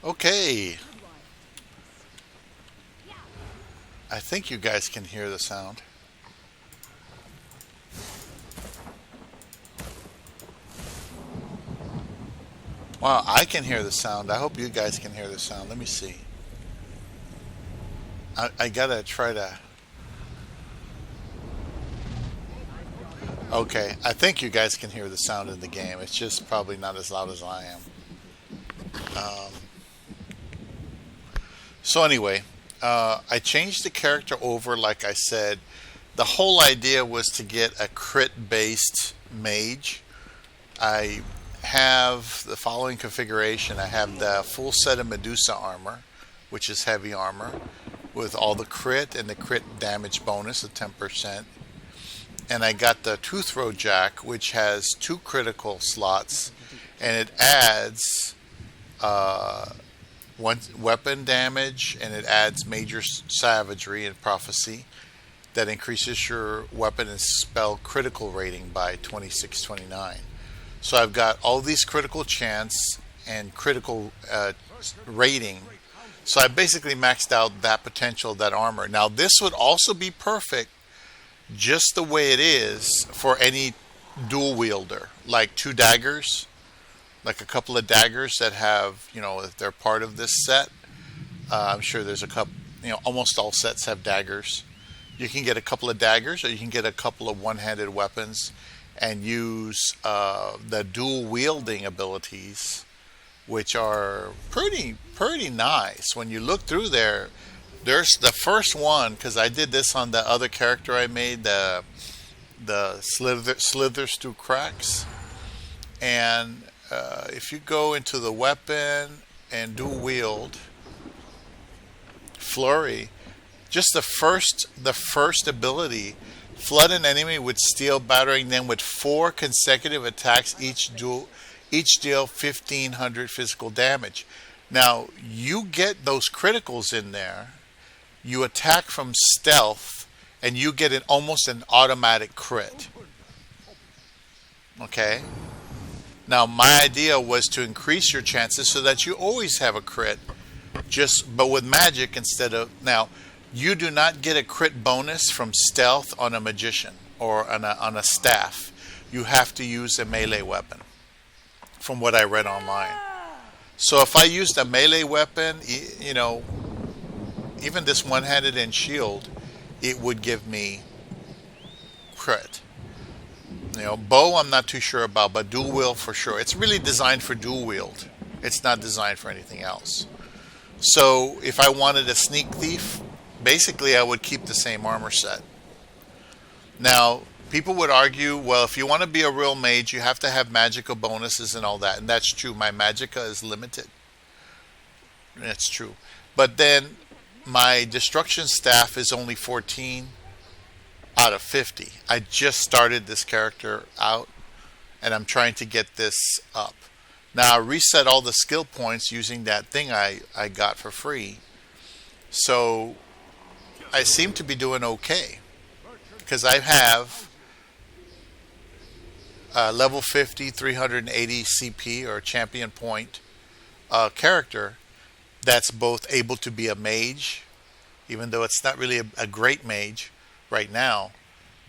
Okay, I think you guys can hear the sound. Wow, I can hear the sound. I hope you guys can hear the sound. Let me see. I gotta try to. Okay, I think you guys can hear the sound in the game. It's just probably not as loud as I am. Um, so anyway, I changed the character over. Like I said, the whole idea was to get a crit-based mage. I have the following configuration. I have the full set of Medusa armor, which is heavy armor, with all the crit and the crit damage bonus of 10%. And I got the Two Throw Jack, which has two critical slots, and it adds one weapon damage, and it adds major savagery and prophecy that increases your weapon and spell critical rating by 2629. So I've got all these critical chance and critical rating. So I basically maxed out that potential of that armor. Now this would also be perfect just the way it is for any dual wielder, like two daggers, like a couple of daggers that have, if they're part of this set. I'm sure there's a couple, almost all sets have daggers. You can get a couple of daggers, or you can get a couple of one-handed weapons and use the dual wielding abilities, which are pretty nice. When you look through there, there's the first one, because I did this on the other character I made, the slithers through cracks. And if you go into the weapon and dual wield flurry, just the first ability, flood an enemy with steel, battering them with 4 consecutive attacks. Each deal 1,500 physical damage. Now you get those criticals in there. You attack from stealth, and you get almost an automatic crit. Okay. Now my idea was to increase your chances so that you always have a crit, but with magic instead of now. You do not get a crit bonus from stealth on a magician or on a staff. You have to use a melee weapon, from what I read online. So if I used a melee weapon, even this one-handed and shield, it would give me crit. Bow I'm not too sure about, but dual wield for sure. It's really designed for dual wield. It's not designed for anything else. So if I wanted a sneak thief, basically I would keep the same armor set. Now, people would argue, well, if you want to be a real mage, you have to have magical bonuses and all that. And that's true. My magicka is limited. That's true. But then my destruction staff is only 14 out of 50. I just started this character out, and I'm trying to get this up. Now I reset all the skill points using that thing I got for free. So I seem to be doing okay, because I have level 50, 380 CP or champion point character that's both able to be a mage, even though it's not really a great mage right now,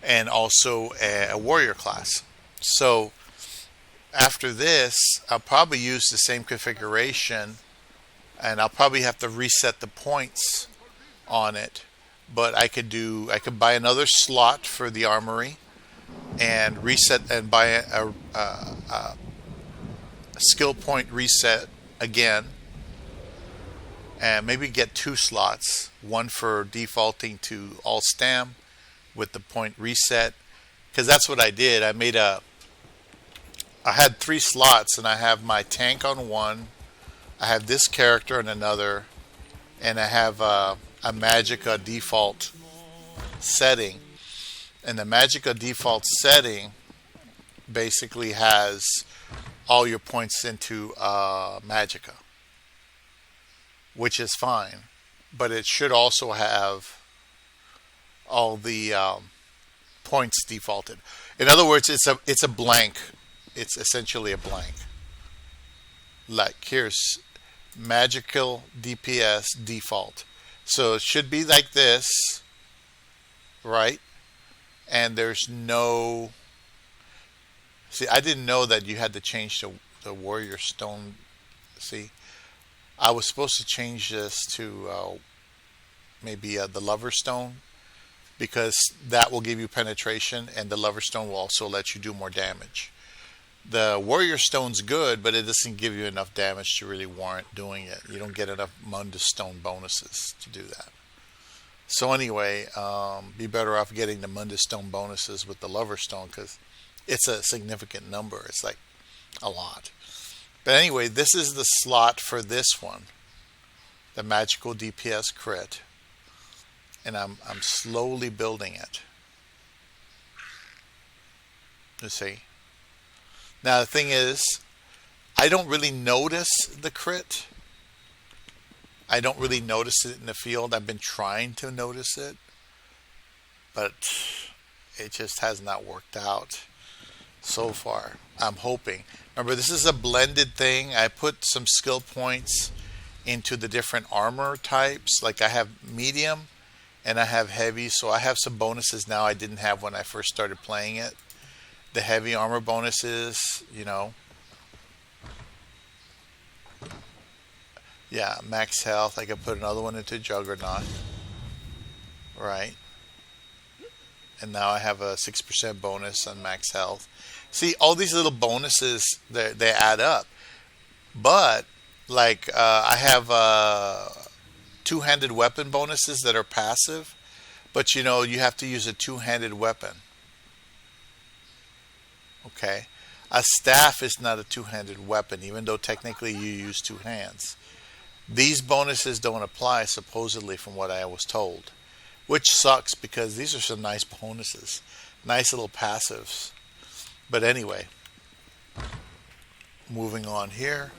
and also a warrior class. So after this, I'll probably use the same configuration, and I'll probably have to reset the points on it. But I could buy another slot for the armory and reset and buy a skill point reset again, and maybe get 2 slots, one for defaulting to all stam with the point reset, because that's what I did. I had 3 slots, and I have my tank on one, I have this character on another, and I have a magicka default setting. And the magicka default setting basically has all your points into magicka, which is fine, but it should also have all the points defaulted. In other words, it's a blank. It's essentially a blank. Like magical DPS default. So it should be like this, right? And there's no. See, I didn't know that you had to change the Warrior Stone. See, I was supposed to change this to maybe the Lover Stone because that will give you penetration, and the Lover Stone will also let you do more damage. The Warrior Stone's good, but it doesn't give you enough damage to really warrant doing it. You don't get enough Mundus Stone bonuses to do that. So anyway, be better off getting the Mundus Stone bonuses with the Lover Stone because it's a significant number. It's like a lot. But anyway, this is the slot for this one, the Magical DPS crit, and I'm slowly building it. You see. Now the thing is, I don't really notice the crit. I don't really notice it in the field. I've been trying to notice it, but it just has not worked out so far. I'm hoping. Remember, this is a blended thing. I put some skill points into the different armor types. Like I have medium and I have heavy, so I have some bonuses now I didn't have when I first started playing it. The heavy armor bonuses, yeah, max health. I can put another one into Juggernaut, right? And now I have a 6% bonus on max health. See, all these little bonuses, they add up. But, like, I have two-handed weapon bonuses that are passive. But, you have to use a two-handed weapon. Okay? A staff is not a two-handed weapon, even though technically you use two hands. These bonuses don't apply, supposedly, from what I was told. Which sucks, because these are some nice bonuses. Nice little passives. But anyway, moving on here.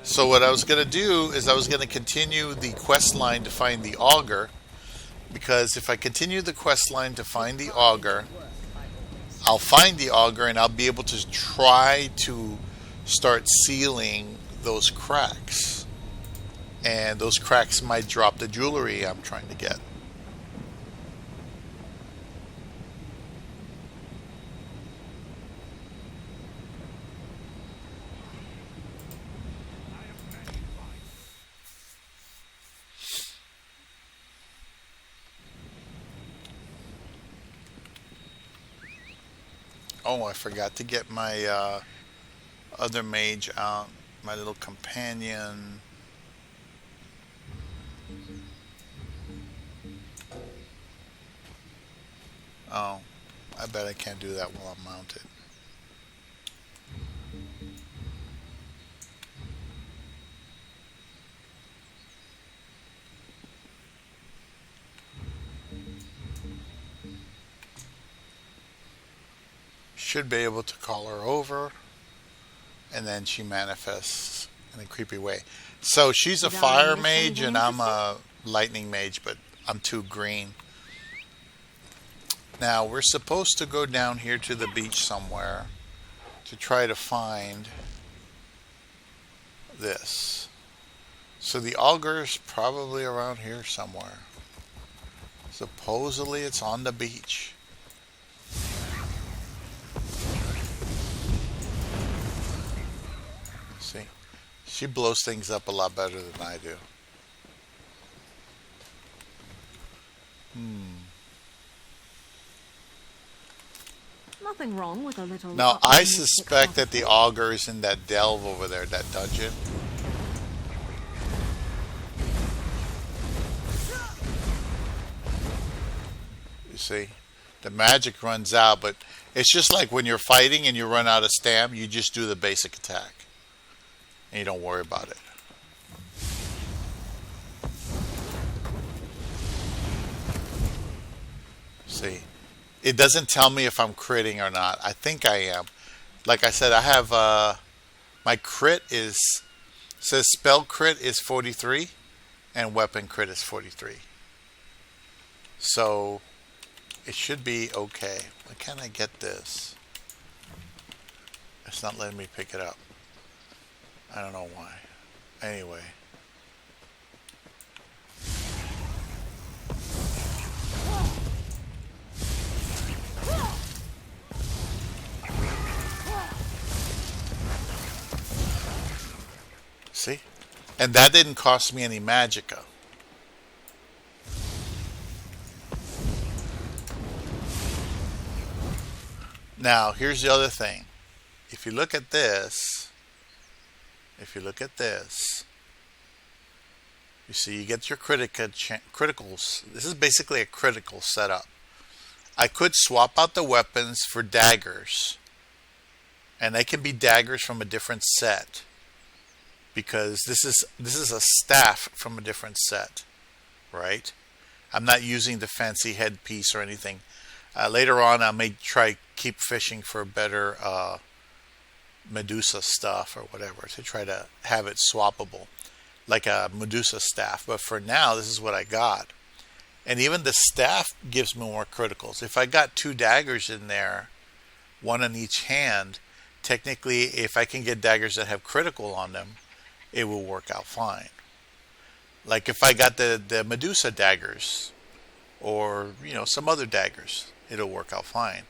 So what I was going to do is I was going to continue the quest line to find the augur. Because if I continue the quest line to find the augur, I'll find the augur and I'll be able to try to start sealing those cracks. And those cracks might drop the jewelry I'm trying to get. Oh, I forgot to get my other mage out. My little companion. Oh, I bet I can't do that while I'm mounted. Should be able to call her over, and then she manifests in a creepy way. So she's a fire mage, and I'm a lightning mage, but I'm too green. Now, we're supposed to go down here to the beach somewhere to try to find this. So the augur's probably around here somewhere. Supposedly it's on the beach. See? She blows things up a lot better than I do. Nothing wrong with a little. Now, I suspect that the augur is in that delve over there, that dungeon. You see? The magic runs out, but it's just like when you're fighting and you run out of stam, you just do the basic attack. And you don't worry about it. See? It doesn't tell me if I'm critting or not. I think I am. Like I said, I have my crit says spell crit is 43 and weapon crit is 43. So it should be okay. Why can't I get this? It's not letting me pick it up. I don't know why. Anyway. See? And that didn't cost me any magicka. Now, here's the other thing. If you look at this, you see you get your criticals. This is basically a critical setup. I could swap out the weapons for daggers. And they can be daggers from a different set. Because this is a staff from a different set. Right? I'm not using the fancy headpiece or anything. Later on, I may try keep fishing for better Medusa stuff or whatever to try to have it swappable, like a Medusa staff. But for now, this is what I got. And even the staff gives me more criticals. If I got 2 daggers in there, one in each hand, technically, if I can get daggers that have critical on them, it will work out fine. Like if I got the Medusa daggers, or some other daggers, it'll work out fine.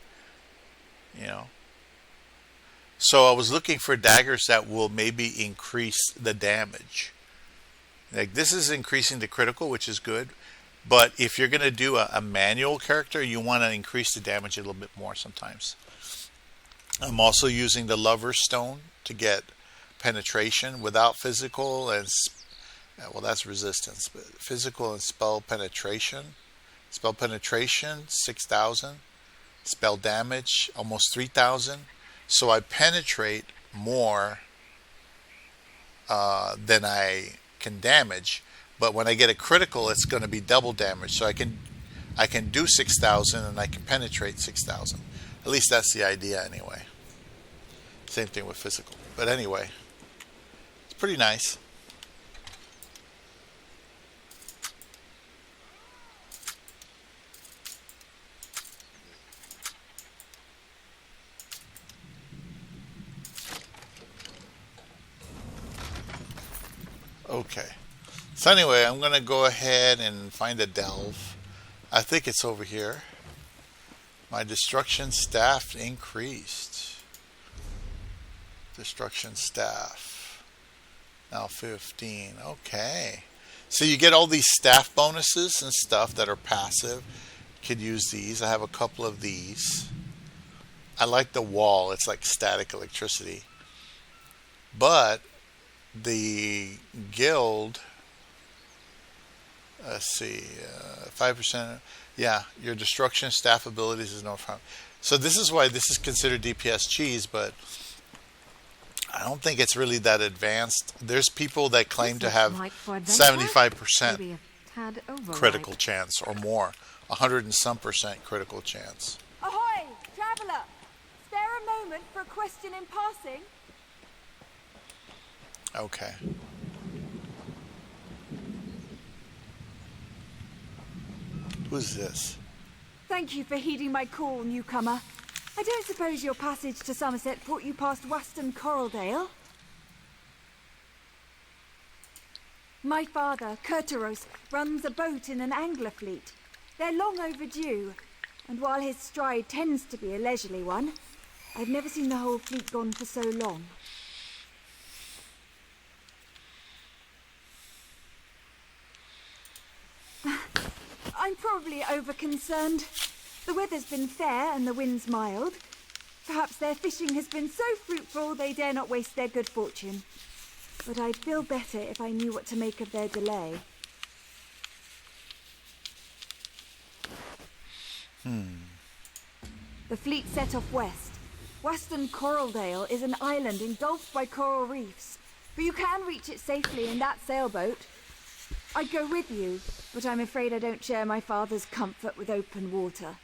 So I was looking for daggers that will maybe increase the damage. Like this is increasing the critical, which is good. But if you're going to do a manual character, you want to increase the damage a little bit more sometimes. I'm also using the Lover's Stone to get penetration without physical and, well, that's resistance. But physical and spell penetration. Spell penetration, 6,000. Spell damage, almost 3,000. So I penetrate more than I can damage. But when I get a critical, it's going to be double damage. So I can do 6,000 and I can penetrate 6,000. At least that's the idea anyway. Same thing with physical. But anyway, it's pretty nice. Okay. So anyway, I'm going to go ahead and find a delve. I think it's over here. My destruction staff increased. Destruction staff. Now 15. Okay. So you get all these staff bonuses and stuff that are passive. Could use these. I have a couple of these. I like the wall. It's like static electricity. But the guild, let's see, 5%. Yeah, your destruction staff abilities is no problem. So this is why this is considered DPS cheese, but I don't think it's really that advanced. There's people that claim to have 75% critical chance or more, 100 and some percent critical chance. Ahoy, traveller! Spare a moment for a question in passing? Okay. Who's this? Thank you for heeding my call, newcomer. I don't suppose your passage to Somerset brought you past Waston Coraldale? My father, Kurteros, runs a boat in an angler fleet. They're long overdue, and while his stride tends to be a leisurely one, I've never seen the whole fleet gone for so long. I'm probably over-concerned. The weather's been fair and the wind's mild. Perhaps their fishing has been so fruitful they dare not waste their good fortune. But I'd feel better if I knew what to make of their delay. The fleet set off west. Waston Coraldale is an island engulfed by coral reefs, but you can reach it safely in that sailboat. I'd go with you, but I'm afraid I don't share my father's comfort with open water.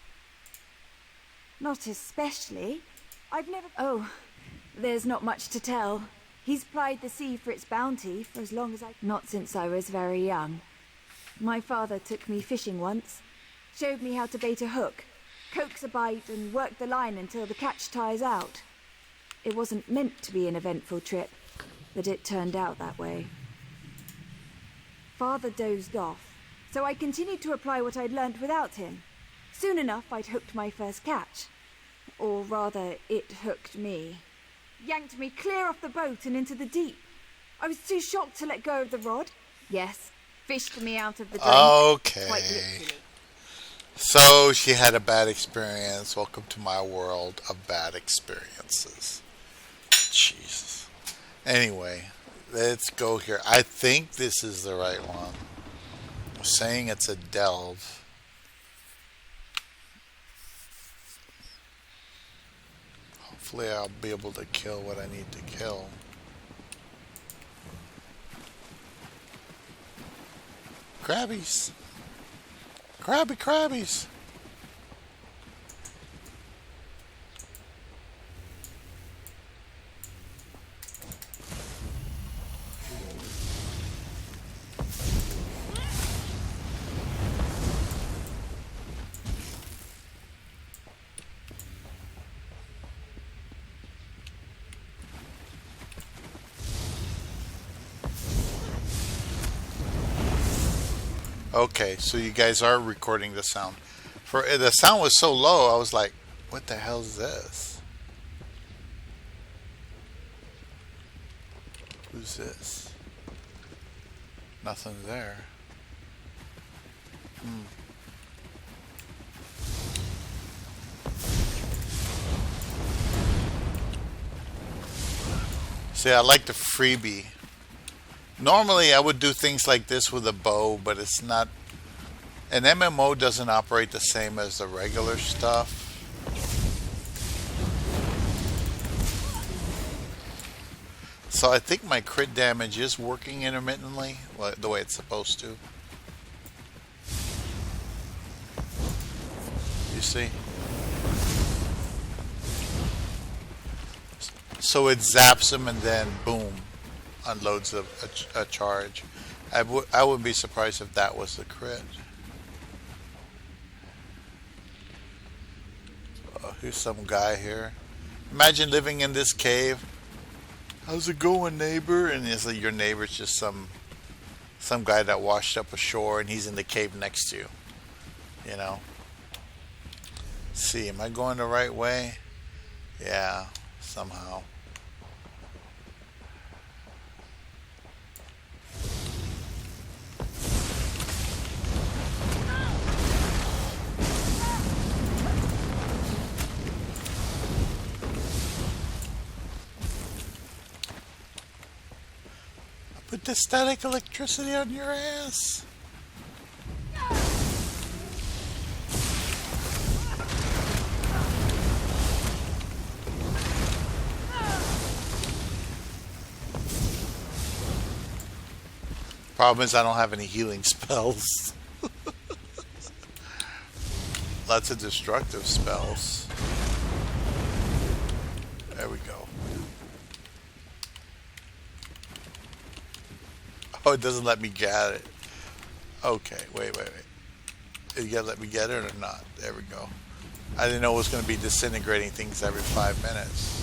Not especially. I've never... Oh, there's not much to tell. He's plied the sea for its bounty for as long as Not since I was very young. My father took me fishing once, showed me how to bait a hook, coax a bite and work the line until the catch tires out. It wasn't meant to be an eventful trip. that it turned out that way. Father dozed off, so I continued to apply what I'd learnt without him. Soon enough, I'd hooked my first catch. Or rather, it hooked me. Yanked me clear off the boat and into the deep. I was too shocked to let go of the rod. Yes, fished me out of the drink. Okay. Quite literally. So she had a bad experience. Welcome to my world of bad experiences. Jesus. Anyway, let's go here. I think this is the right one. I'm saying it's a delve. Hopefully I'll be able to kill what I need to kill. Crabbies. Crabbies. Okay, so you guys are recording the sound. For the sound was so low, I was like, "What the hell is this? Who's this? Nothing there." See, I like the freebie. Normally, I would do things like this with a bow, but it's not. An MMO doesn't operate the same as the regular stuff. So I think my crit damage is working intermittently, the way it's supposed to. You see? So it zaps them and then boom, unloads a charge. I wouldn't be surprised if that was the crit. Here's some guy here. Imagine living in this cave. How's it going, neighbor? And it's like your neighbor's just some guy that washed up ashore and he's in the cave next to you. You know? Let's see, am I going the right way? Yeah, somehow. Put the static electricity on your ass. Problem is I don't have any healing spells. Lots of destructive spells. There we go. Oh, it doesn't let me get it. Okay, wait. You gotta let me get it or not? There we go. I didn't know it was going to be disintegrating things every 5 minutes.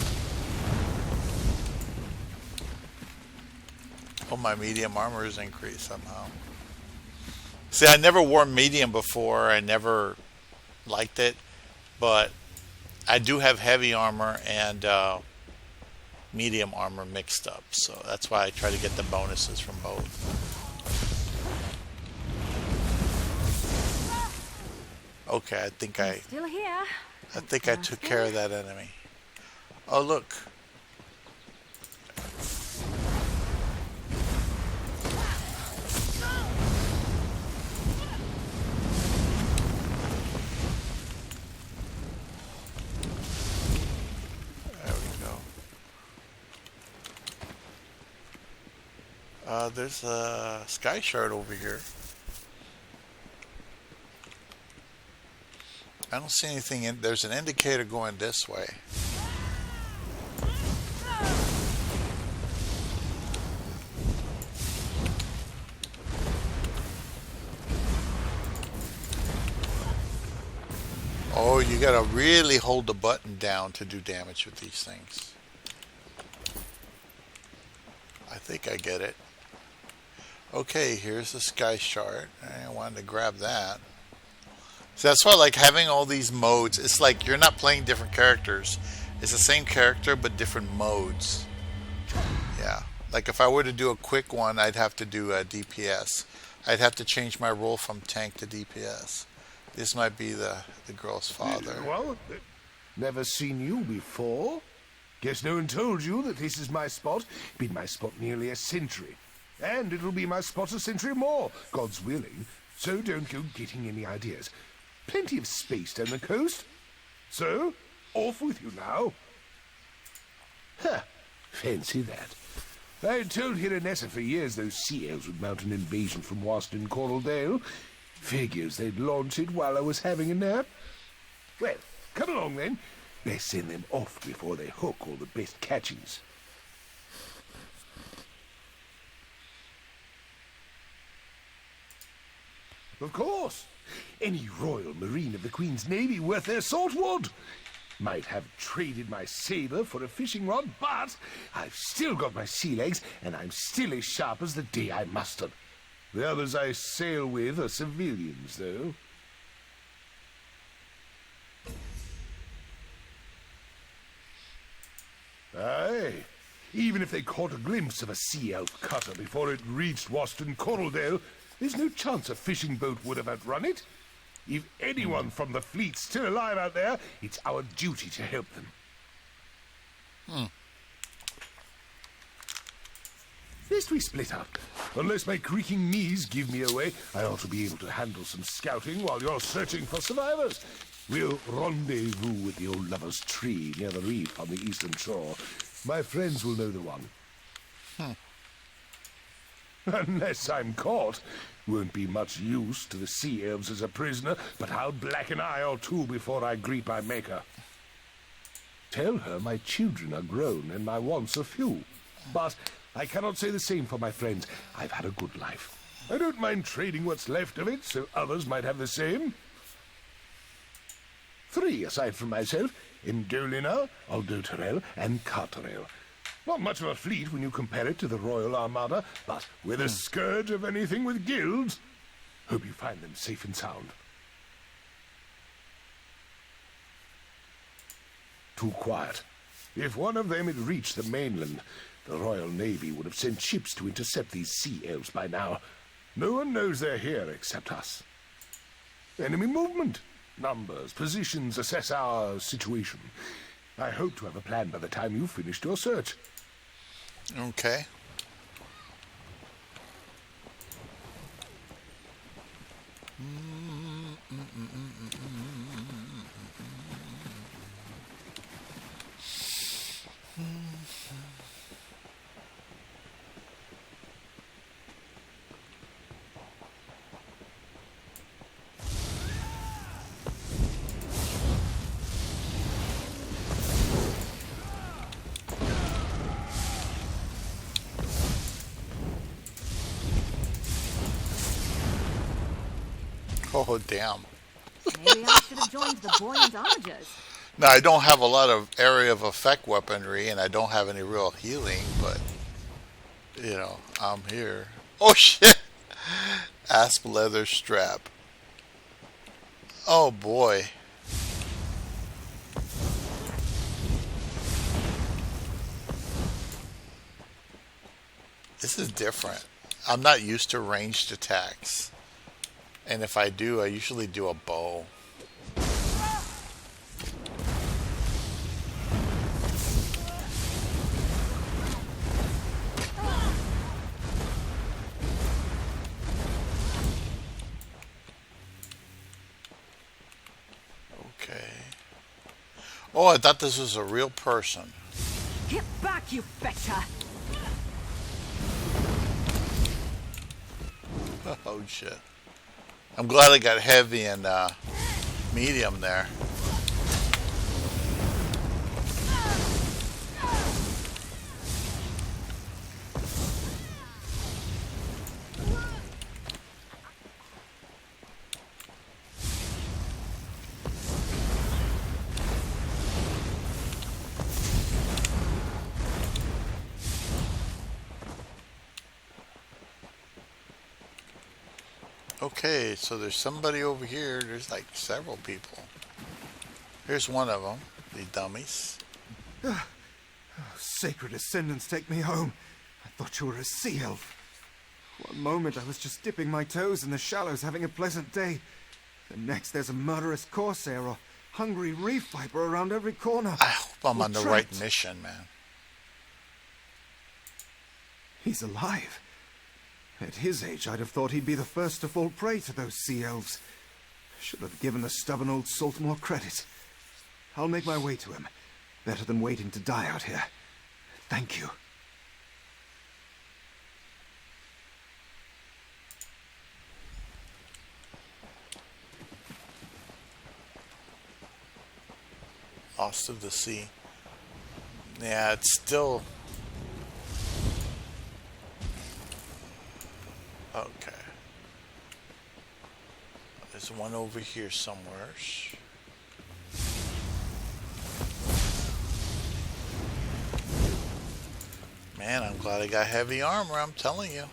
Oh, my medium armor is increased somehow. See, I never wore medium before. I never liked it. But I do have heavy armor and medium armor mixed up, so that's why I try to get the bonuses from both. Okay, I think Still here. I took care of that enemy. Oh, look. There's a sky shard over here. I don't see anything there's an indicator going this way. Oh, you gotta really hold the button down to do damage with these things. I think I get it. Okay, here's the sky chart. I wanted to grab that. So that's why I like having all these modes. It's like you're not playing different characters. It's the same character but different modes. Yeah. Like if I were to do a quick one, I'd have to do a DPS. I'd have to change my role from tank to DPS. This might be the girl's father. Well, never seen you before. Guess no one told you that this is my spot. Been my spot nearly a century. And it'll be my spot a century more, God's willing. So don't go getting any ideas. Plenty of space down the coast. So, off with you now. Huh, fancy that. I told Hiranessa for years those sea elves would mount an invasion from Waston Coraldale. Figures they'd launch it while I was having a nap. Well, come along then. Let's send them off before they hook all the best catches. Of course. Any Royal Marine of the Queen's Navy worth their salt would. Might have traded my saber for a fishing rod, but I've still got my sea legs, and I'm still as sharp as the day I mustered. The others I sail with are civilians, though. Aye. Even if they caught a glimpse of a sea elf cutter before it reached Waston Coraldale, there's no chance a fishing boat would have outrun it. If anyone from the fleet's still alive out there, it's our duty to help them. Best we split up. Unless my creaking knees give me away, I ought to be able to handle some scouting while you're searching for survivors. We'll rendezvous with the old lover's tree near the reef on the eastern shore. My friends will know the one. Unless I'm caught. Won't be much use to the sea elves as a prisoner, but I'll black an eye or two before I greet my maker. Tell her my children are grown and my wants are few. But I cannot say the same for my friends. I've had a good life. I don't mind trading what's left of it, so others might have the same. 3 aside from myself, Indolina, Aldoterel, and Carterel. Not much of a fleet when you compare it to the Royal Armada, but we're a scourge of anything with guilds. Hope you find them safe and sound. Too quiet. If one of them had reached the mainland, the Royal Navy would have sent ships to intercept these sea elves by now. No one knows they're here except us. Enemy movement. Numbers, positions, assess our situation. I hope to have a plan by the time you've finished your search. Okay. Oh, damn. Maybe I should have joined the buoyant armigers. Now, I don't have a lot of area of effect weaponry, and I don't have any real healing, but, you know, I'm here. Oh, shit! Asp leather strap. Oh, boy. This is different. I'm not used to ranged attacks. And if I do, I usually do a bow. Okay. Oh, I thought this was a real person. Get back, you fetcher! Oh, shit. I'm glad I got heavy and medium there. Okay, so there's somebody over here. There's like several people. Here's one of them, the dummies. Sacred Ascendants, take me home. I thought you were a sea elf. One moment I was just dipping my toes in the shallows having a pleasant day. The next there's a murderous corsair or hungry reef viper around every corner. I hope I'm We're on the trapped. right mission, man. He's alive. At his age, I'd have thought he'd be the first to fall prey to those sea elves. Should have given the stubborn old salt more credit. I'll make my way to him. Better than waiting to die out here. Thank you. Lost of the sea. Yeah, it's still... Okay. There's one over here somewhere. Man, I'm glad I got heavy armor, I'm telling you.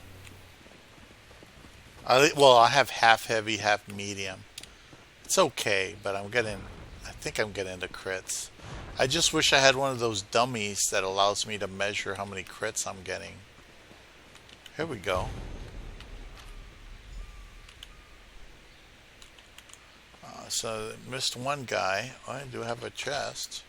I have half heavy, half medium. It's okay, but I think I'm getting the crits. I just wish I had one of those dummies that allows me to measure how many crits I'm getting. Here we go. So missed one guy. Oh, I do have a chest.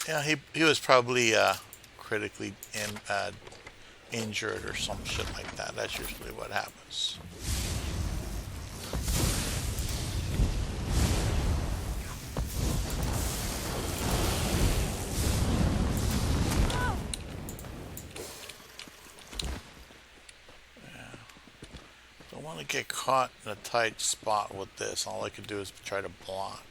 Yeah, he was probably critically injured or some shit like that. That's usually what happens. Don't want to get caught in a tight spot with this. All I can do is try to block.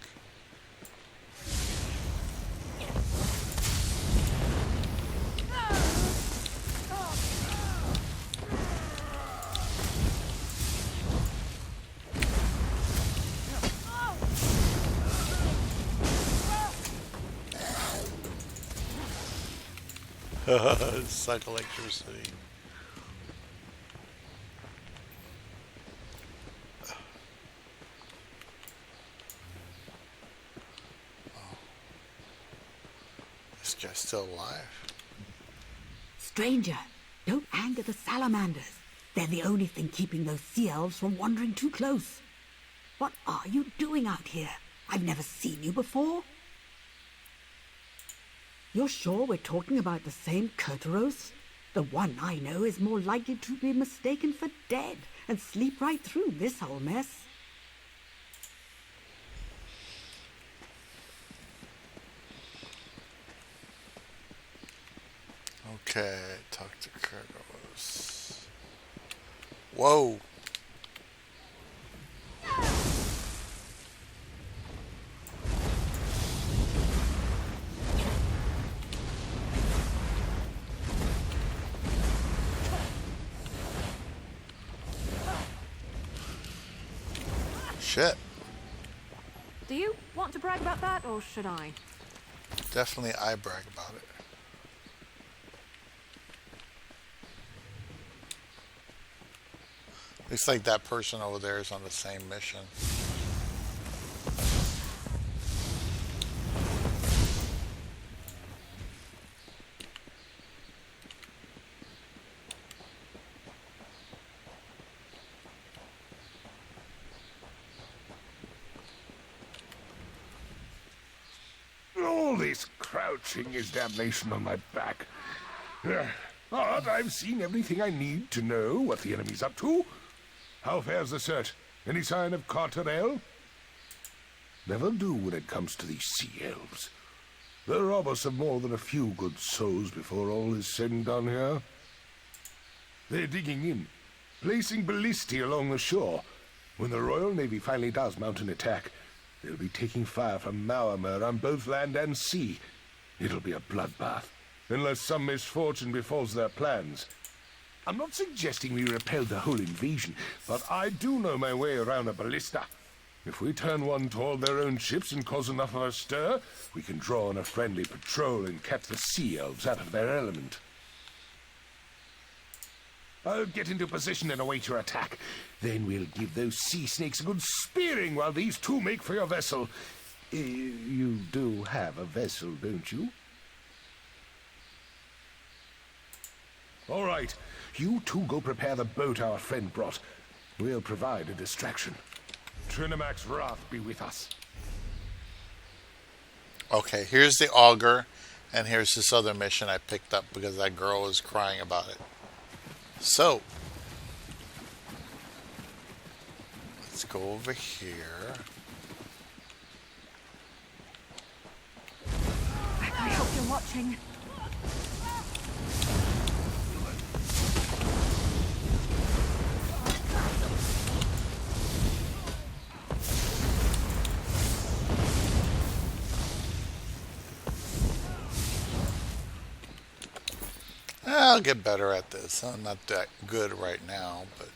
Suck electricity. Oh. This guy's still alive. Stranger, don't anger the salamanders. They're the only thing keeping those sea elves from wandering too close. What are you doing out here? I've never seen you before. You're sure we're talking about the same Kurtaros? The one I know is more likely to be mistaken for dead and sleep right through this whole mess. Okay, talk to Kurtaros. Whoa. Shit. Do you want to brag about that, or should I? Definitely I brag about it. Looks like that person over there is on the same mission. All this crouching is damnation on my back. But I've seen everything I need to know what the enemy's up to. How fares the search? Any sign of Carterel? Never do when it comes to these sea elves. They'll rob us of more than a few good souls before all is said and done here. They're digging in, placing ballistae along the shore. When the Royal Navy finally does mount an attack, they'll be taking fire from Mauamer on both land and sea. It'll be a bloodbath, unless some misfortune befalls their plans. I'm not suggesting we repel the whole invasion, but I do know my way around a ballista. If we turn one toward their own ships and cause enough of a stir, we can draw on a friendly patrol and catch the sea elves out of their element. I'll get into position and await your attack. Then we'll give those sea snakes a good spearing while these two make for your vessel. You do have a vessel, don't you? All right. You two go prepare the boat our friend brought. We'll provide a distraction. Trinamac's wrath be with us. Okay, here's the auger, and here's this other mission I picked up because that girl was crying about it. So, let's go over here. I hope you're watching. I'll get better at this. I'm not that good right now, but...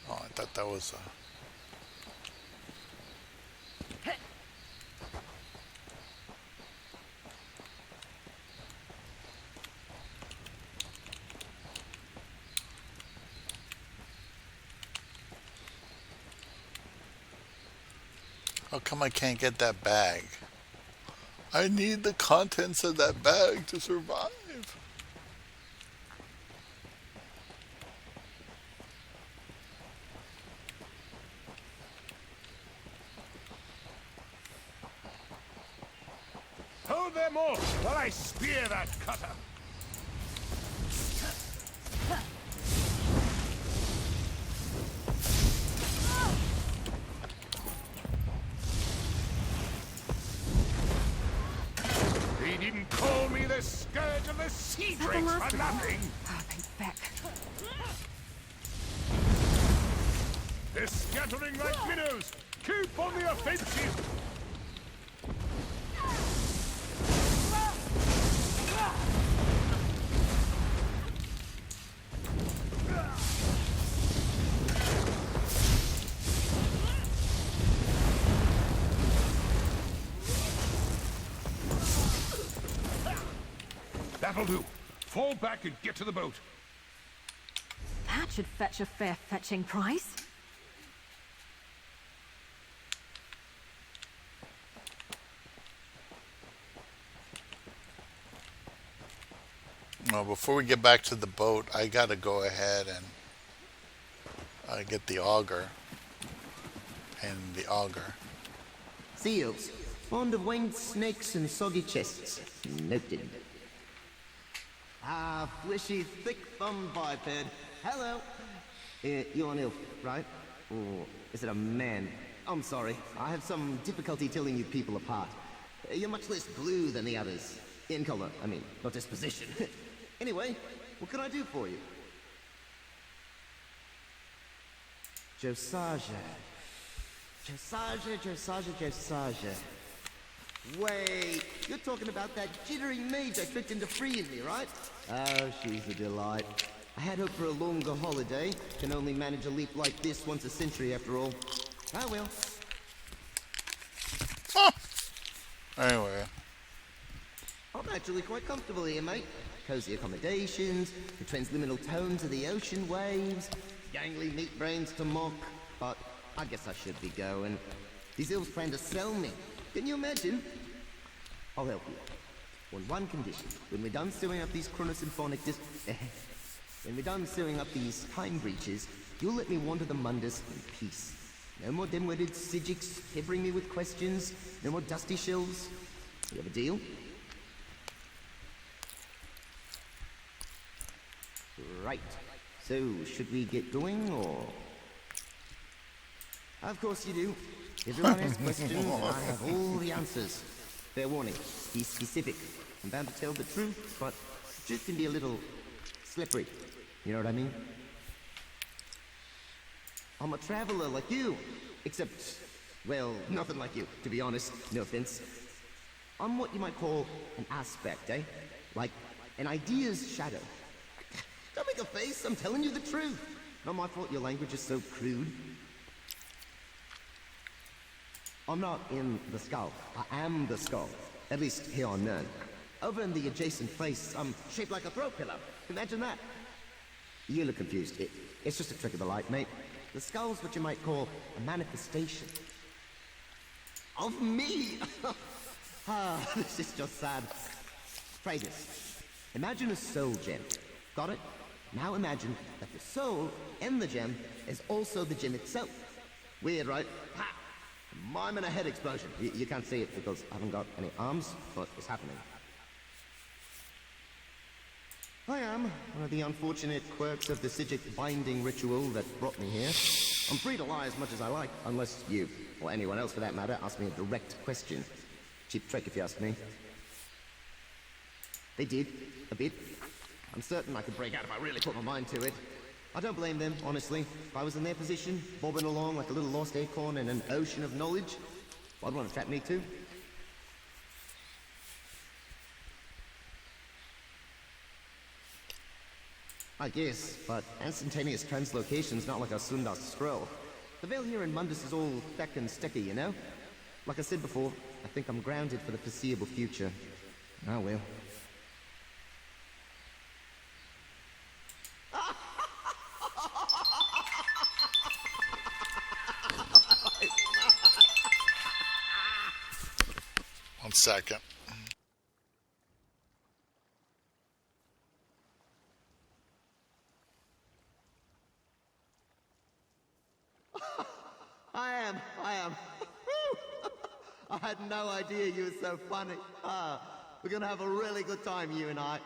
Oh, I thought that was a... How come I can't get that bag? I need the contents of that bag to survive. Hold them off while I spear that cutter. He didn't call me the scourge of the sea drakes for nothing. Ah, thank Beck. They're scattering like minnows. Keep on the offensive. That'll do. Fall back and get to the boat. That should fetch a fair fetching price. Well, before we get back to the boat, I gotta go ahead and get the auger. And the auger. Seals. Fond of winged snakes and soggy chests. Noted. Ah, fleshy, thick-thumbed biped. Hello. You're an elf, right? Or is it a man? I'm sorry. I have some difficulty telling you people apart. You're much less blue than the others. In color, I mean, not disposition. Anyway, what can I do for you? Josiah. Josiah. Wait, you're talking about that jittery mage I tricked into freeing me, right? Oh, she's a delight. I had hoped for a longer holiday. Can only manage a leap like this once a century, after all. Ah, well. Huh. Anyway. I'm actually quite comfortable here, mate. Cozy accommodations, the transliminal tones of the ocean waves, gangly meat brains to mock. But I guess I should be going. These elves plan to sell me. Can you imagine? I'll help you. On one condition. When we're done sewing up these chronosymphonic when we're done sewing up these time breaches, you'll let me wander the Mundus in peace. No more dim-witted Sijiks peppering me with questions. No more dusty shells. You have a deal? Right. So, should we get going, or...? Of course you do. Everyone has questions, and I have all the answers. Fair warning, be specific. I'm bound to tell the truth, but truth can be a little slippery. You know what I mean? I'm a traveler like you, except, well, nothing like you, to be honest. No offense. I'm what you might call an aspect, eh? Like an idea's shadow. Don't make a face, I'm telling you the truth. Not my fault your language is so crude. I'm not in the skull. I am the skull. At least here on Nern. Over in the adjacent place, I'm shaped like a throw pillow. Imagine that. You look confused. It's just a trick of the light, mate. The skull's what you might call a manifestation. Of me! This is just sad. Try this. Imagine a soul gem. Got it? Now imagine that the soul in the gem is also the gem itself. Weird, right? Ha! Mime and a head explosion. You can't see it because I haven't got any arms, but it's happening. I am one of the unfortunate quirks of the Psijic binding ritual that brought me here. I'm free to lie as much as I like, unless you, or anyone else for that matter, ask me a direct question. Cheap trick if you ask me. They did, a bit. I'm certain I could break out if I really put my mind to it. I don't blame them, honestly. If I was in their position, bobbing along like a little lost acorn in an ocean of knowledge, I'd want to trap me too. I guess, but instantaneous translocation's not like a Sundas scroll. The veil here in Mundus is all thick and sticky, you know? Like I said before, I think I'm grounded for the foreseeable future. Oh well. One second. I am. I had no idea you were so funny. We're gonna have a really good time, you and I.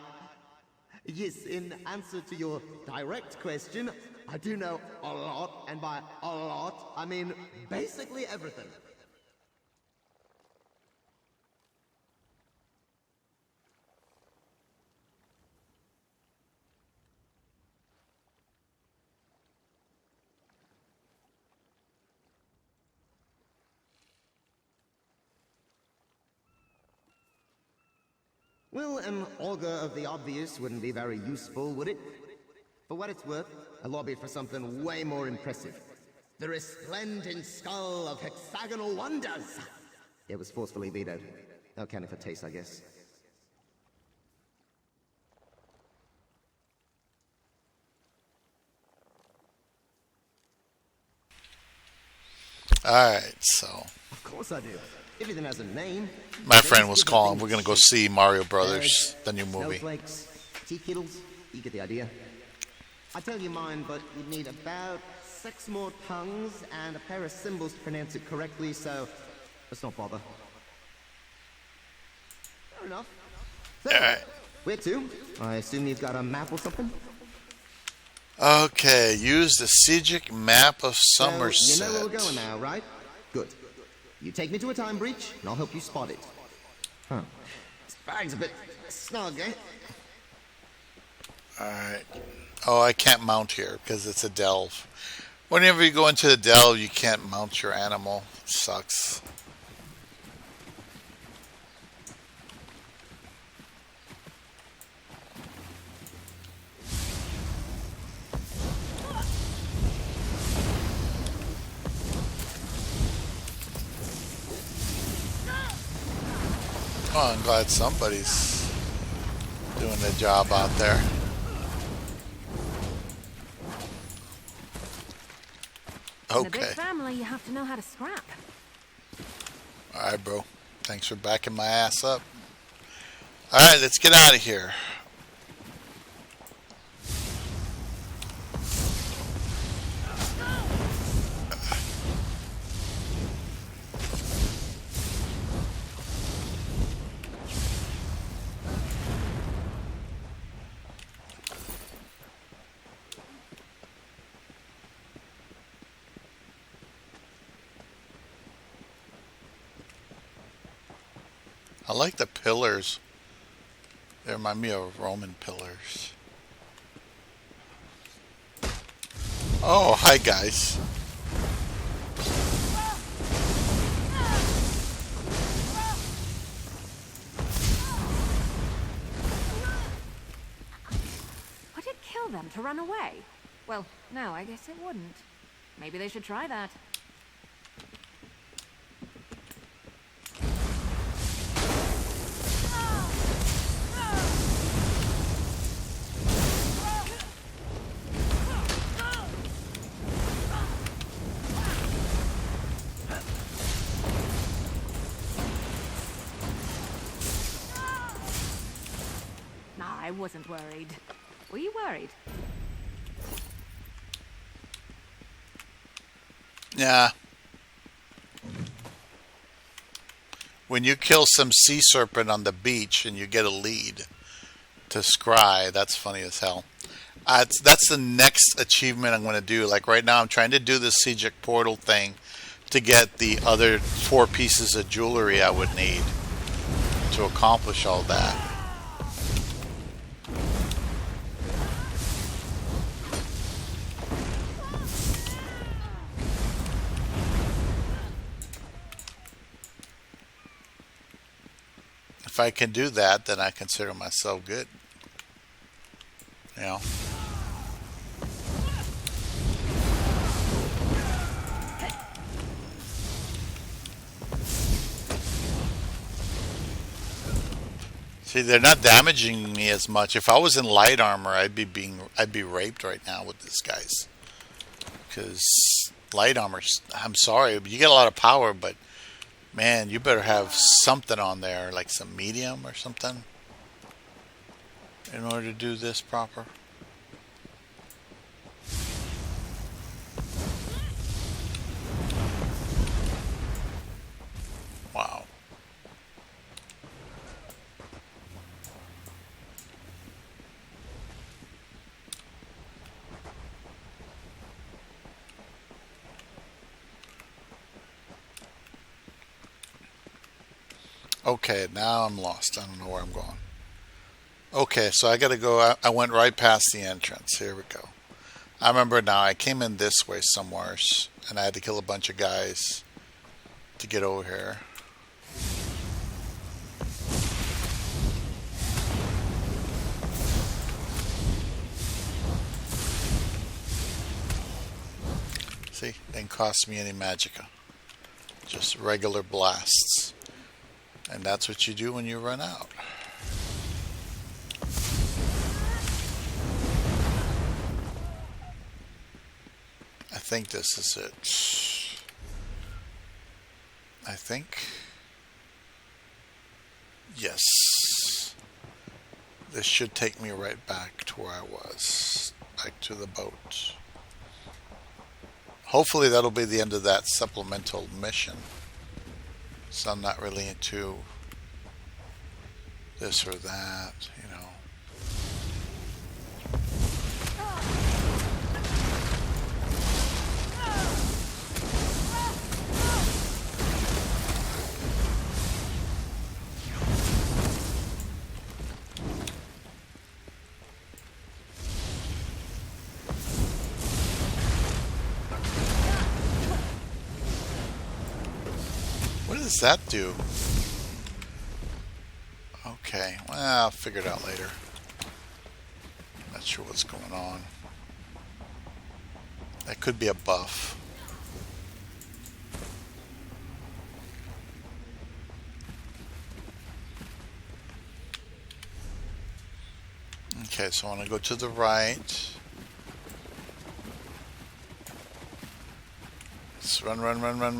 Yes, in answer to your direct question, I do know a lot, and by a lot, I mean basically everything. Well, an augur of the obvious wouldn't be very useful, would it? For what it's worth, I lobbied for something way more impressive. The resplendent skull of hexagonal wonders! It was forcefully vetoed. No counting for taste, I guess. Alright, so Of course I do. Everything has a name. my friend was calling. We're going to go see Mario Brothers, the new movie. Snowflakes, tea kettles, you get the idea. I tell you mine, but you'd need about 6 more tongues and a pair of symbols to pronounce it correctly, so let's not bother. Fair enough. So, Alright. where to? I assume you've got a map or something? Okay, use the Psijic map of Somerset. So, you know where we're going now, right? Good. You take me to a time breach, and I'll help you spot it. Huh. This bag's a bit snug, eh? Alright. Oh, I can't mount here because it's a delve. Whenever you go into the delve, you can't mount your animal. Sucks. Oh, I'm glad somebody's doing the job out there. In a big Okay. family, you have to know how to scrap. Alright, bro. Thanks for backing my ass up. Alright, let's get out of here. I like the pillars. They remind me of Roman pillars. Oh, hi guys. Would it kill them to run away? Well, no, I guess it wouldn't. Maybe they should try that. I wasn't worried. Were you worried? Yeah. When you kill some sea serpent on the beach and you get a lead to scry, that's funny as hell. That's the next achievement I'm going to do. Like right now, I'm trying to do the Sejic portal thing to get the other 4 pieces of jewelry I would need to accomplish all that. If I can do that, then I consider myself good. You know. See, they're not damaging me as much. If I was in light armor, I'd be raped right now with these guys. Because light armor, I'm sorry, but you get a lot of power, but man, you better have something on there, like some medium or something, in order to do this proper. Wow. Okay, now I'm lost. I don't know where I'm going. Okay, so I gotta go. I went right past the entrance. Here we go. I remember now. I came in this way somewhere, and I had to kill a bunch of guys to get over here. See, didn't cost me any magicka. Just regular blasts. And that's what you do when you run out. I think this is it. I think. Yes. This should take me right back to where I was. Back to the boat. Hopefully that'll be the end of that supplemental mission. So I'm not really into this or that, you know. What does that do? Okay, well, I'll figure it out later. Not sure what's going on. That could be a buff. Okay, so I want to go to the right. Let's run. Run. Run. Run.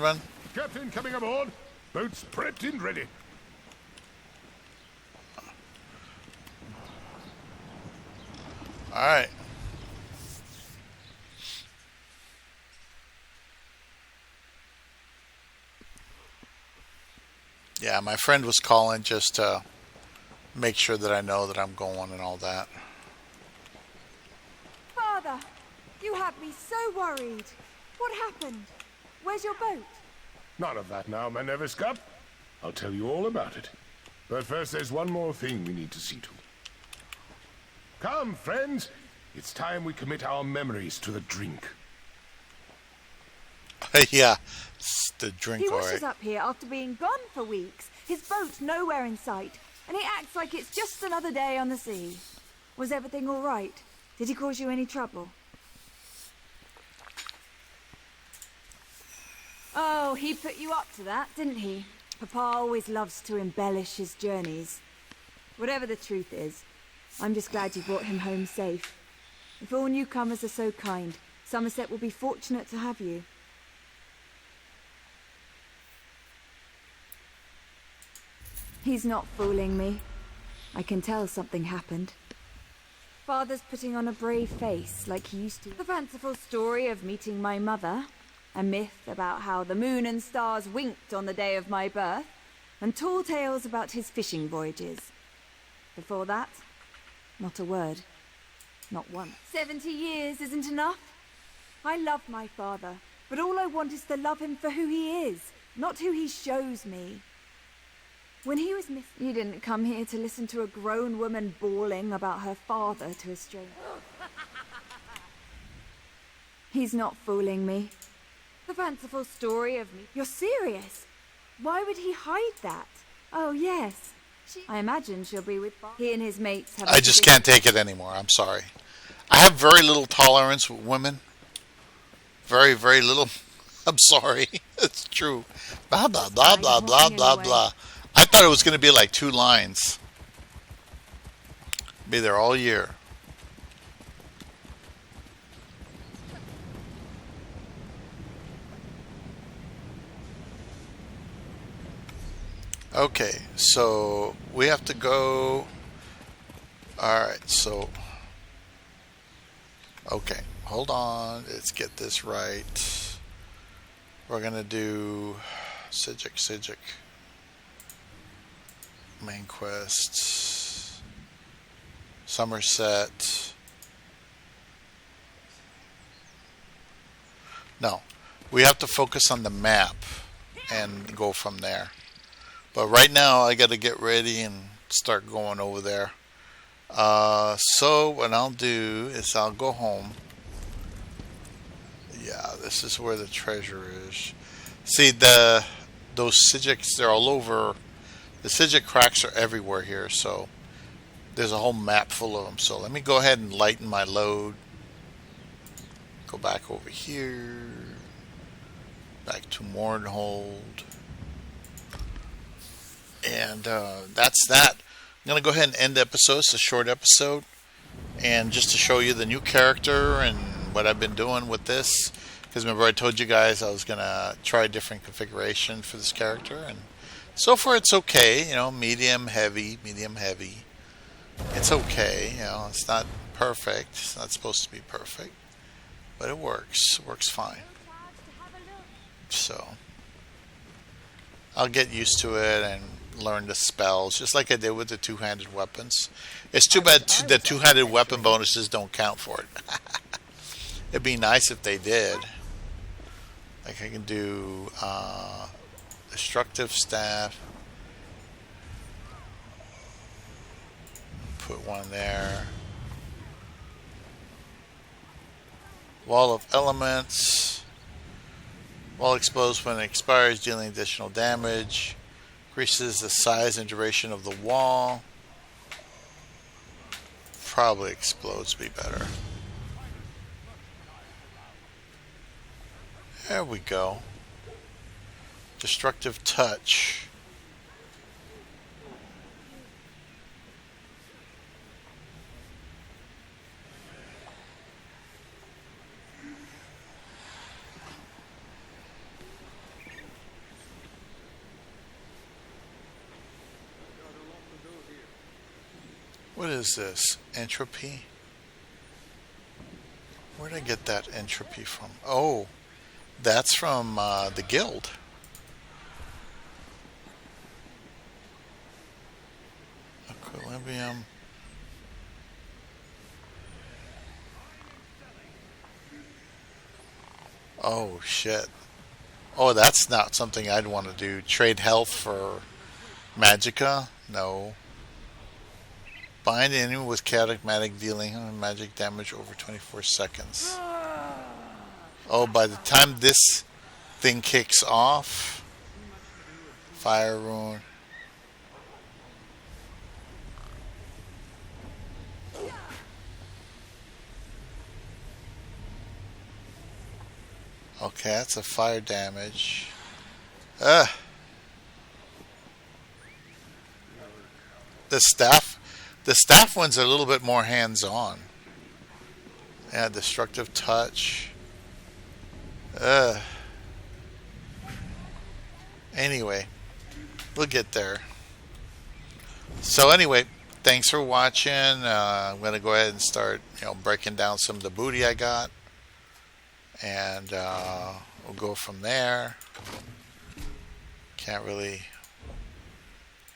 Run. Captain, coming aboard. Boats prepped and ready. All right. Yeah, my friend was calling just to make sure that I know that I'm going and all that. Father, you had me so worried. What happened? Where's your boat? None of that now, my Nevis Cup. I'll tell you all about it. But first, there's one more thing we need to see to. Come, friends. It's time we commit our memories to the drink. Yeah, it's the drink, He all washes right. up here after being gone for weeks. His boat nowhere in sight. And he acts like it's just another day on the sea. Was everything all right? Did he cause you any trouble? Oh, he put you up to that, didn't he? Papa always loves to embellish his journeys. Whatever the truth is, I'm just glad you brought him home safe. If all newcomers are so kind, Somerset will be fortunate to have you. He's not fooling me. I can tell something happened. Father's putting on a brave face like he used to. The fanciful story of meeting my mother, a myth about how the moon and stars winked on the day of my birth, and tall tales about his fishing voyages. Before that, not a word. Not once. 70 years isn't enough. I love my father, but all I want is to love him for who he is, not who he shows me. When he was missing, you didn't come here to listen to a grown woman bawling about her father to a stranger. He's not fooling me. The fanciful story of me. You're serious? Why would he hide that? Oh, yes. I imagine she'll be with Bob. He and his mates have... I just can't take it anymore. I'm sorry. I have very little tolerance with women. Very, very little. I'm sorry. It's true. Blah, blah, blah, blah, blah, blah, blah. I thought it was going to be like 2 lines. Be there all year. Okay, so we have to go. Alright, so. Okay, hold on. Let's get this right. We're going to do Sijic. Main quest. Somerset. No, we have to focus on the map and go from there. But right now I got to get ready and start going over there. So what I'll do is I'll go home. Yeah, this is where the treasure is. See, those Sijics, they're all over. The Sijic cracks are everywhere here, so there's a whole map full of them. So let me go ahead and lighten my load. Go back over here. Back to Mournhold. And that's that. I'm going to go ahead and end the episode. It's a short episode. And just to show you the new character and what I've been doing with this. Because remember I told you guys I was going to try a different configuration for this character. And so far it's okay. You know, medium, heavy. It's okay. You know, it's not perfect. It's not supposed to be perfect. But it works. It works fine. So I'll get used to it and learn the spells, just like I did with the two-handed weapons. It's too bad the two-handed weapon bonuses don't count for it. It'd be nice if they did. Like I can do destructive staff. Put one there. Wall of Elements. Wall explodes when it expires, dealing additional damage. Increases the size and duration of the wall. Probably explodes be better. There we go. Destructive Touch. What is this? Entropy? Where did I get that entropy from? Oh, that's from the guild. Equilibrium. Oh, shit. Oh, that's not something I'd want to do. Trade health for Magicka? No. Bind enemy with chaotic magic, dealing magic damage over 24 seconds. Oh, by the time this thing kicks off, Fire Rune. Okay, that's a fire damage. The staff ones are a little bit more hands-on. Yeah, destructive touch. Ugh. Anyway, we'll get there. So anyway, thanks for watching. I'm going to go ahead and start, breaking down some of the booty I got. And we'll go from there. Can't really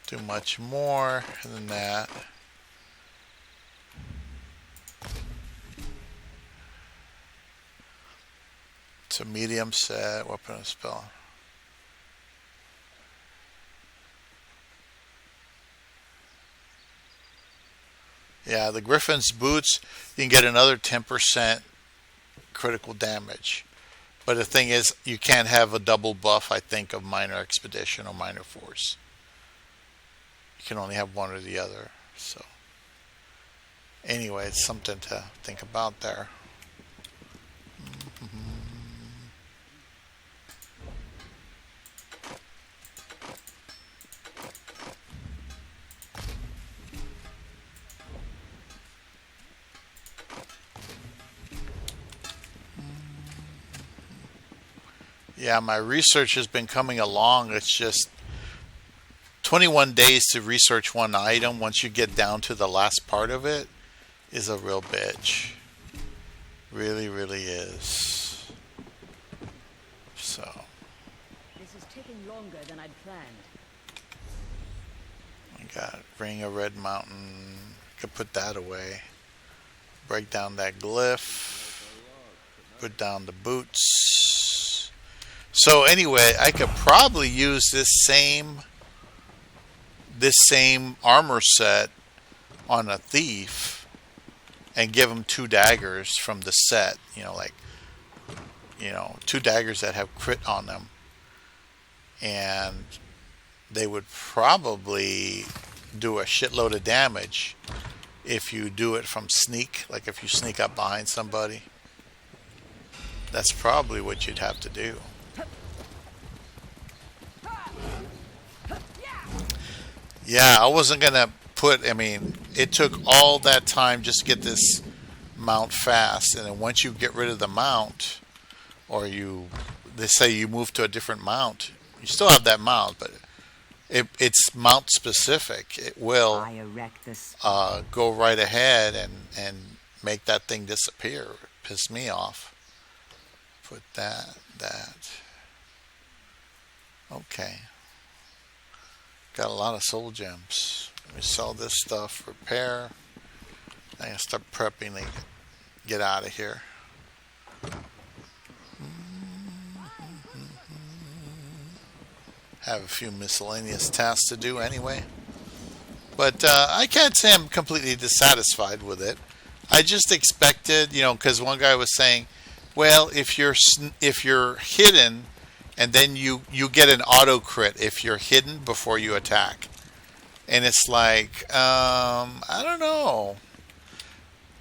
do much more than that. It's a medium set, weapon and spell. Yeah, the Griffin's boots, you can get another 10% critical damage. But the thing is, you can't have a double buff, I think, of minor expedition or minor force. You can only have one or the other. So, anyway, it's something to think about there. Yeah, my research has been coming along. It's just 21 days to research one item. Once you get down to the last part of it, is a real bitch. Really, really is. So. This is taking longer than I'd planned. I got Ring of Red Mountain. Could put that away. Break down that glyph. Put down the boots. So anyway, I could probably use this same armor set on a thief and give him 2 daggers from the set. 2 daggers that have crit on them, and they would probably do a shitload of damage if you do it from sneak. Like if you sneak up behind somebody, that's probably what you'd have to do. Yeah, I wasn't going to it took all that time just to get this mount fast. And then once you get rid of the mount, or they say you move to a different mount, you still have that mount, but it's mount specific. It will go right ahead and make that thing disappear. Piss me off. Put that. Okay. Got a lot of soul gems. Let me sell this stuff, repair. I'm going to start prepping to get out of here. Have a few miscellaneous tasks to do anyway. But I can't say I'm completely dissatisfied with it. I just expected, because one guy was saying, well, if you're hidden, and then you get an auto crit if you're hidden before you attack. And it's like, I don't know.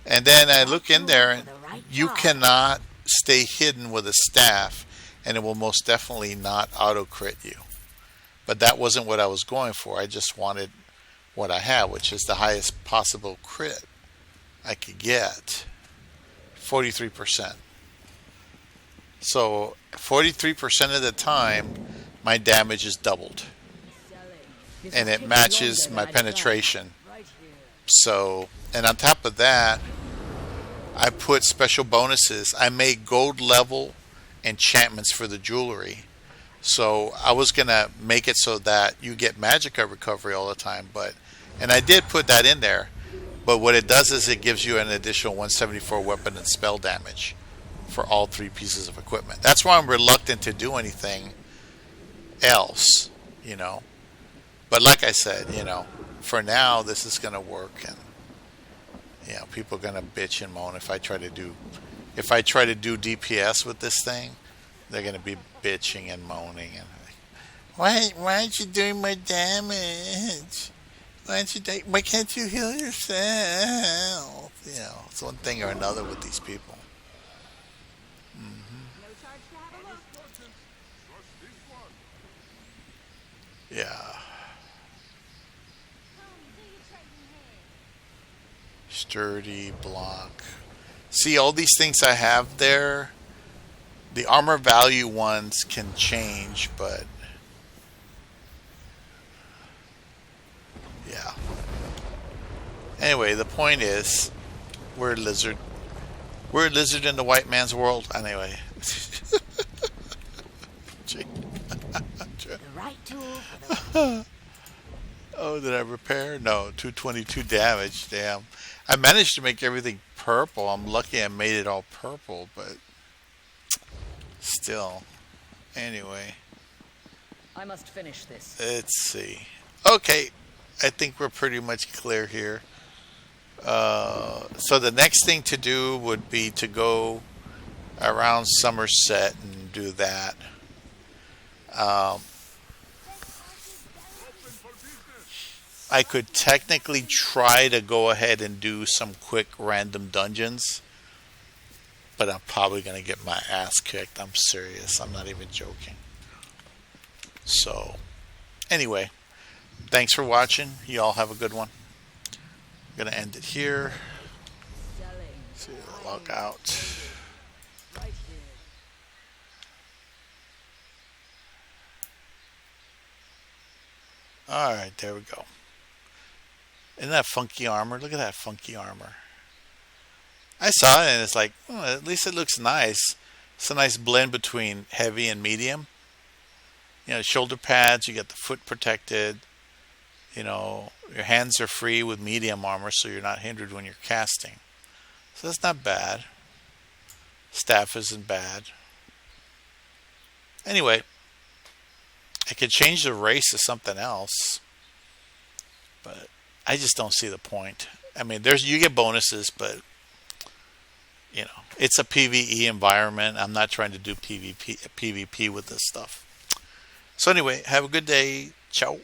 And then I look in there, and you cannot stay hidden with a staff, and it will most definitely not auto crit you. But that wasn't what I was going for. I just wanted what I have, which is the highest possible crit I could get. 43%. So 43% of the time, my damage is doubled. And it matches my penetration. So, and on top of that, I put special bonuses. I made gold level enchantments for the jewelry. So I was going to make it so that you get magicka recovery all the time. And I did put that in there. But what it does is it gives you an additional 174 weapon and spell damage for all 3 pieces of equipment. That's why I'm reluctant to do anything else, But like I said, for now, this is going to work. And, people are going to bitch and moan if I try to do DPS with this thing. They're going to be bitching and moaning. And why aren't you doing more damage? Why can't you heal yourself? It's one thing or another with these people. Yeah. Sturdy block. See, all these things I have there, the armor value ones can change, but yeah. Anyway, the point is, we're a lizard. We're a lizard in the white man's world. Anyway. The right tool for the Oh, did I repair? No, 222 damage. Damn. I managed to make everything purple. I'm lucky I made it all purple, but still. Anyway, I must finish this. let's see. Okay, I think we're pretty much clear here. So the next thing to do would be to go around Somerset and do that. I could technically try to go ahead and do some quick random dungeons, but I'm probably going to get my ass kicked. I'm serious. I'm not even joking. So, anyway, thanks for watching. You all have a good one. I'm going to end it here. See, log out. Alright, there we go. Isn't that funky armor? Look at that funky armor. I saw it and it's like, oh, at least it looks nice. It's a nice blend between heavy and medium. You know, shoulder pads, you get the foot protected. You know, your hands are free with medium armor, so you're not hindered when you're casting. So that's not bad. Staff isn't bad. Anyway, I could change the race to something else, but I just don't see the point. I mean, you get bonuses, but you know, it's a PvE environment. I'm not trying to do PvP with this stuff. So anyway, have a good day. Ciao.